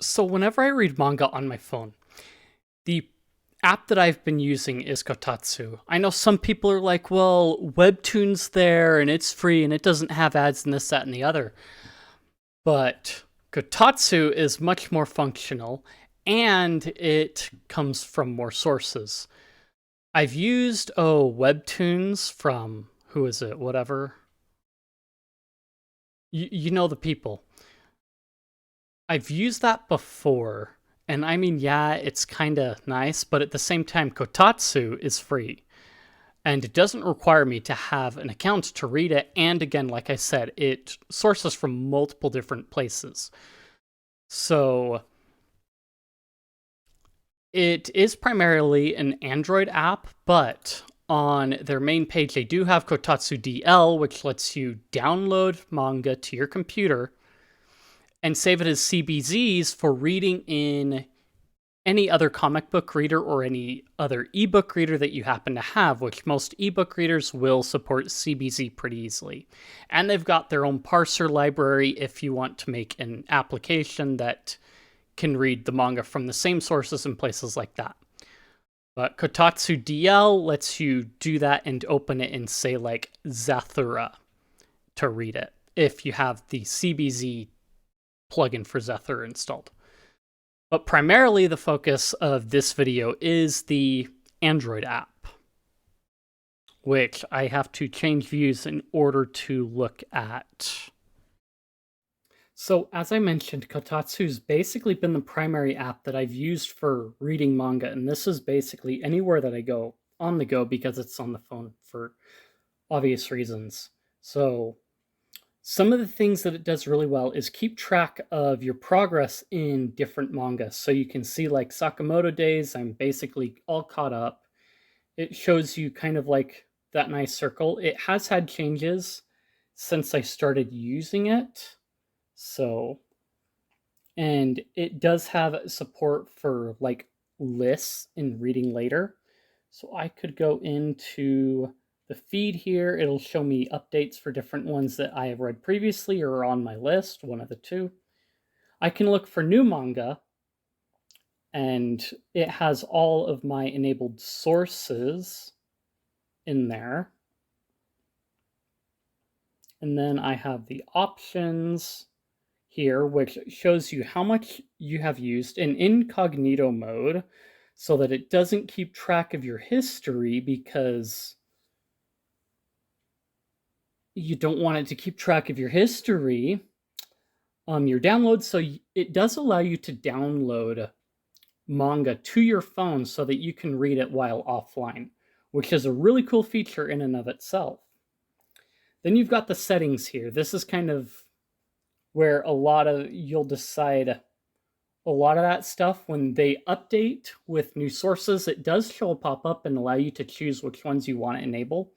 So whenever I read manga on my phone, the app that I've been using is Kotatsu. I know some people are like, well, Webtoon's there and it's free and it doesn't have ads and this, that, and the other. But Kotatsu is much more functional and it comes from more sources. I've used, Webtoons from, who is it, whatever. You know the people. I've used that before, and I mean, yeah, it's kind of nice, but at the same time, Kotatsu is free, and it doesn't require me to have an account to read it. And again, like I said, it sources from multiple different places. So it is primarily an Android app, but on their main page, they do have Kotatsu DL, which lets you download manga to your computer and save it as CBZs for reading in any other comic book reader or any other ebook reader that you happen to have, which most ebook readers will support CBZ pretty easily. And they've got their own parser library if you want to make an application that can read the manga from the same sources and places like that. But Kotatsu DL lets you do that and open it in, say, like Zathura to read it if you have the CBZ plugin for Zathura installed. But primarily the focus of this video is the Android app, which I have to change views in order to look at. So as I mentioned, Kotatsu's basically been the primary app that I've used for reading manga, and this is basically anywhere that I go on the go because it's on the phone for obvious reasons. So some of the things that it does really well is keep track of your progress in different manga. So you can see, like, Sakamoto Days, I'm basically all caught up. It shows you kind of like that nice circle. It has had changes since I started using it. So, and it does have support for like lists in reading later. So I could go into the feed here. It'll show me updates for different ones that I have read previously or are on my list, one of the two. I can look for new manga, and it has all of my enabled sources in there. And then I have the options here, which shows you how much you have used in incognito mode so that it doesn't keep track of your history, because you don't want it to keep track of your history, your downloads. So it does allow you to download manga to your phone so that you can read it while offline, which is a really cool feature in and of itself. Then you've got the settings here. This is kind of where you'll decide a lot of that stuff. When they update with new sources, it does show a pop-up and allow you to choose which ones you want to enable.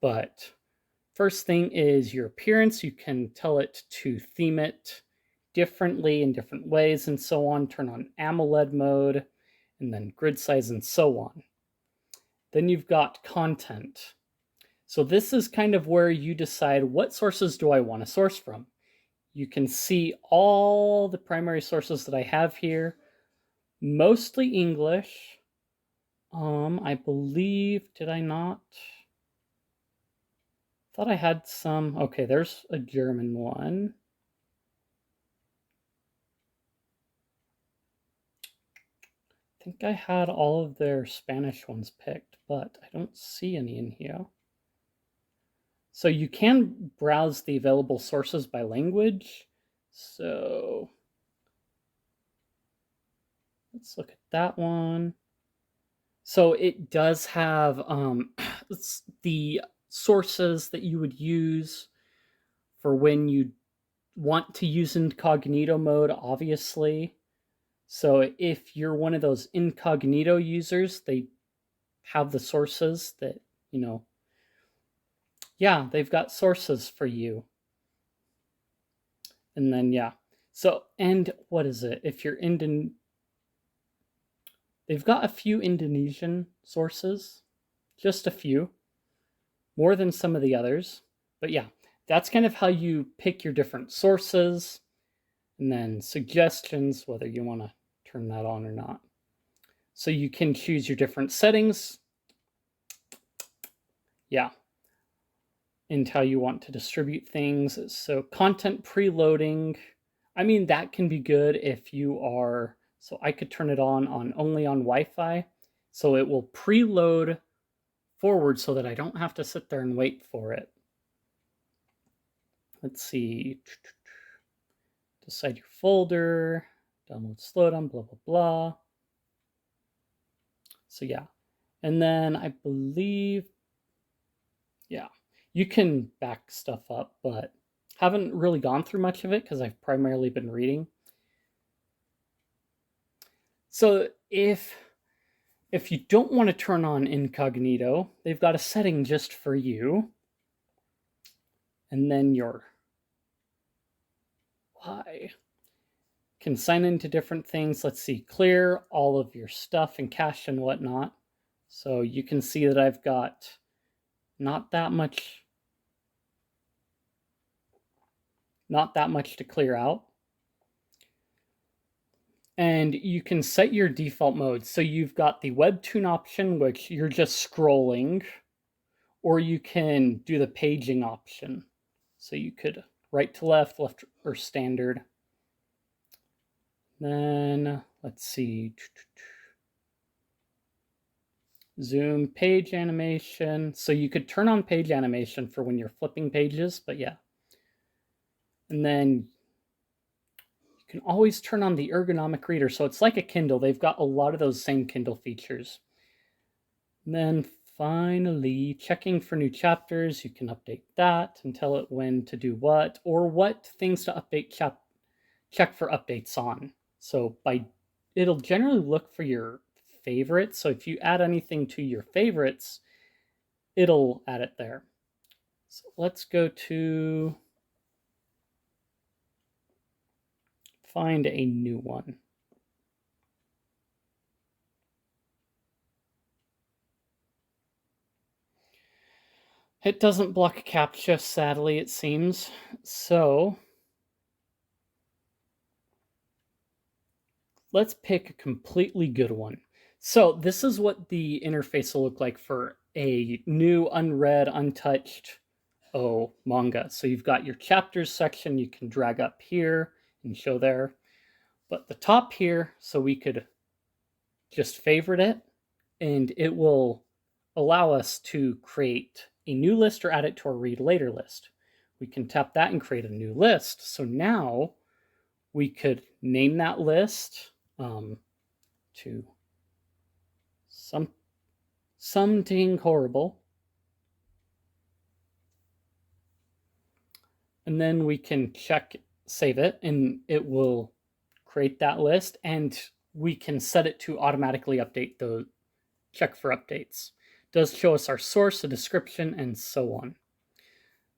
But first thing is your appearance. You can tell it to theme it differently in different ways and so on. Turn on AMOLED mode, and then grid size and so on. Then you've got content. So this is kind of where you decide, what sources do I want to source from? You can see all the primary sources that I have here, mostly English. I believe, did I not? Thought I had some. Okay, there's a German one. I think I had all of their Spanish ones picked, but I don't see any in here. So you can browse the available sources by language. So let's look at that one. So it does have the sources that you would use for when you want to use incognito mode, obviously. So if you're one of those incognito users, they have the sources that, yeah, they've got sources for you. And then, yeah. So, and what is it? If you're they've got a few Indonesian sources, just a few, more than some of the others. But yeah, that's kind of how you pick your different sources. And then suggestions, whether you want to turn that on or not. So you can choose your different settings. Yeah. And how you want to distribute things. So content preloading, I mean, that can be good if you are, so I could turn it on only on Wi-Fi. So it will preload forward so that I don't have to sit there and wait for it. Let's see. Decide your folder, download slowdown, blah, blah, blah. So yeah. And then I believe, yeah, you can back stuff up, but haven't really gone through much of it because I've primarily been reading. So if you don't want to turn on incognito, they've got a setting just for you. And then your why can sign into different things. Let's see, clear all of your stuff and cache and whatnot. So you can see that I've got not that much to clear out. And you can set your default mode. So you've got the webtoon option, which you're just scrolling, or you can do the paging option. So you could right to left or standard. Then let's see. Zoom page animation. So you could turn on page animation for when you're flipping pages, but yeah. And then you can always turn on the ergonomic reader. So it's like a Kindle. They've got a lot of those same Kindle features. And then finally, checking for new chapters. You can update that and tell it when to do what, or what things to update, check for updates on. So it'll generally look for your favorites. So if you add anything to your favorites, it'll add it there. So let's go to find a new one. It doesn't block CAPTCHA, sadly, it seems. So let's pick a completely good one. So this is what the interface will look like for a new, unread, untouched manga. So you've got your chapters section you can drag up here and show there. But the top here, so we could just favorite it, and it will allow us to create a new list or add it to our read later list. We can tap that and create a new list. So now we could name that list to something horrible. And then we can save it, and it will create that list, and we can set it to automatically update the check for updates. It does show us our source, a description, and so on.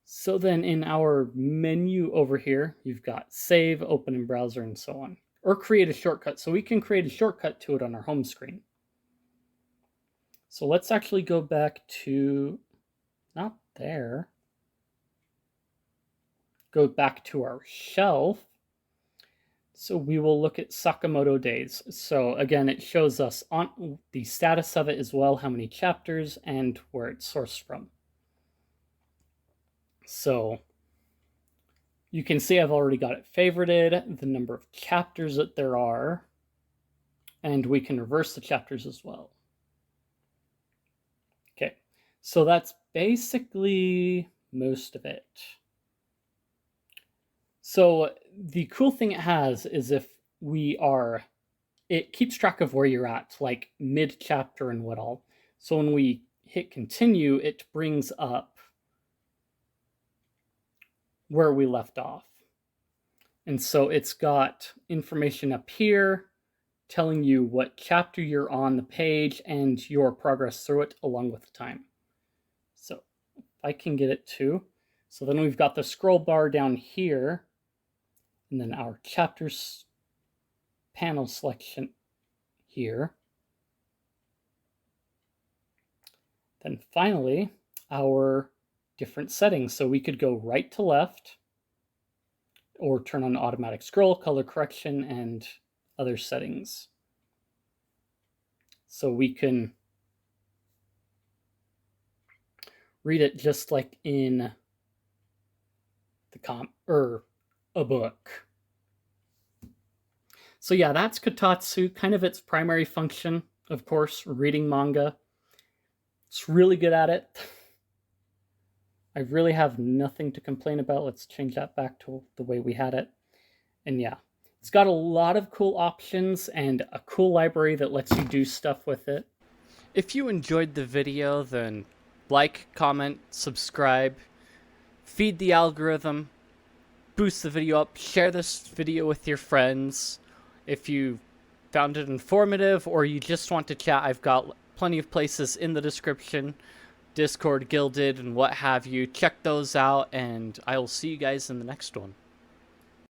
So then in our menu over here, you've got save, open in browser, and so on. Or create a shortcut. So we can create a shortcut to it on our home screen. So let's actually go back to, not there, go back to our shelf. So we will look at Sakamoto Days. So again, it shows us on the status of it as well, how many chapters and where it's sourced from. So you can see I've already got it favorited, the number of chapters that there are, and we can reverse the chapters as well. Okay, so that's basically most of it. So the cool thing it has is it keeps track of where you're at, like mid-chapter and what all. So when we hit continue, it brings up where we left off. And so it's got information up here telling you what chapter you're on the page and your progress through it along with the time. So if I can get it too. So then we've got the scroll bar down here, and then our chapters panel selection here. Then finally, our different settings. So we could go right to left, or turn on automatic scroll, color correction, and other settings. So we can read it just like in a book. So yeah, that's Kotatsu, kind of its primary function, of course, reading manga. It's really good at it. I really have nothing to complain about. Let's change that back to the way we had it. And yeah, it's got a lot of cool options and a cool library that lets you do stuff with it. If you enjoyed the video, then like, comment, subscribe, feed the algorithm, boost the video up, share this video with your friends. If you found it informative or you just want to chat, I've got plenty of places in the description, Discord, Guilded, and what have you. Check those out, and I will see you guys in the next one.